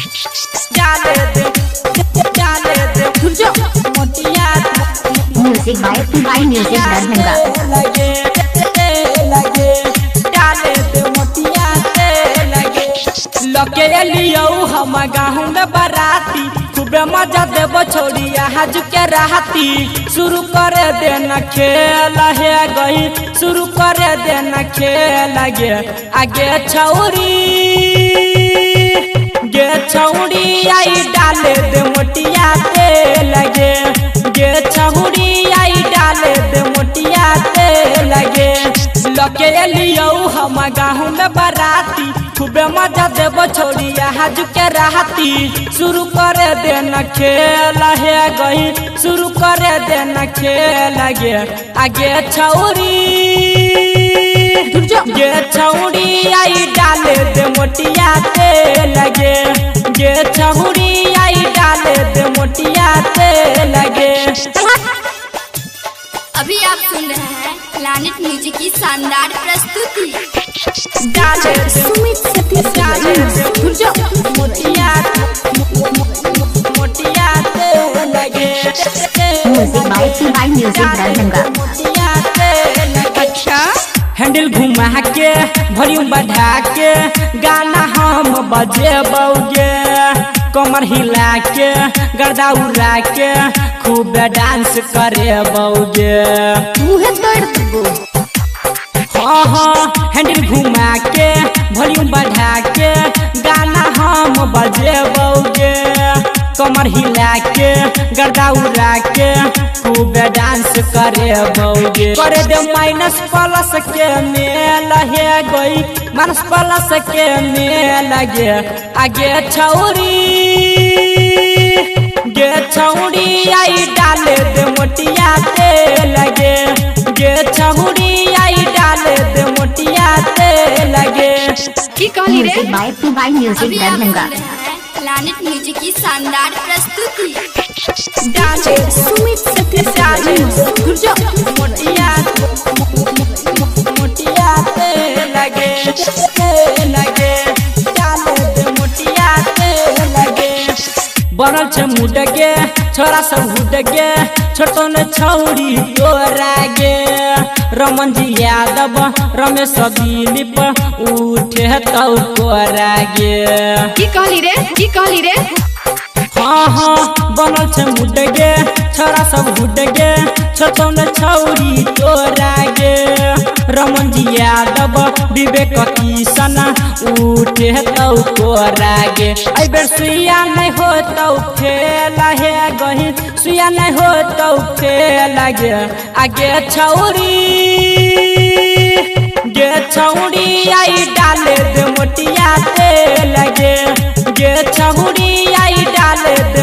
डाले दे मोटिया music by music Darbhanga. लगे डाले दे मोटिया लगे लगे लियो हम गाँव में बराती खूबे मजा देव छोड़िया हज के रहती शुरू कर देना खेल है गई शुरू कर देना खेल गे आगे छौड़ी आई डाले दे मोटिया लगे गे छौड़ी आई डाले दे मोटिया लगे लगे लियो हम गाँव में बराती खूबे मजा देव छोड़िया हज के रहती शुरू कर देना खेल है गई शुरू कर देना खेल गे आगे छौड़ी आई डाले दे मोटिया लगे गे छौड़ी आई डाले दे मोटिया लगे। अभी आप सुन रहे हैं प्लैनेट म्यूजिक की शानदार प्रस्तुति। डाले सुमित सतीश डाले मोटिया लगे म्यूजिक बाय म्यूजिक दरभंगा। अच्छा हैंडल घुमा के वॉल्यूम बढ़ा के गाना हम बजेबौगे कमर हिला के गर्दा उड़ा के खूब डांस करेबौगे। हाँ हैंडल घुमा के वॉल्यूम बढ़ा के गाना हम बजेबौगे कमर हिला के गर्दा उड़ा के खूब डांस करेबौगे। करे दे माइनस प्लस के मेल है गई माइनस प्लस के मेल गे आगे छौड़ी आई डाले दे मोटिया लगे गे छौड़ी आई डाले दे मोटिया लगे। की कहली रे म्यूजिक बाय म्यूजिक अभी आप सुन दरभंगा। रहे हैं प्लैनेट म्यूजिक की शानदार प्रस्तुति। डाले सुमित सतीश डाले मोटिया लगे डाले दे मोटिया लगे बनल छे मुडगे छोरा सब हुडगे छोटो ने छौड़ी तोरा गे रमन जी यादव रमेश दिलीप उठे तौ कोरा गे। की कहली रे हाँ बनल छे मुडगे छोरा सब हुडगे छोटो ने छौड़ी तोरा गे रमन जी यादव विवेक किशन उठे तौ कोरा गे। आई बेर सुइया नहीं हो तौ फेल है गही सुइया नहीं हो तौ फेल गे आगे छौड़ी आई डाले दे मोटिया लगे गे छौड़ी आई डाले दे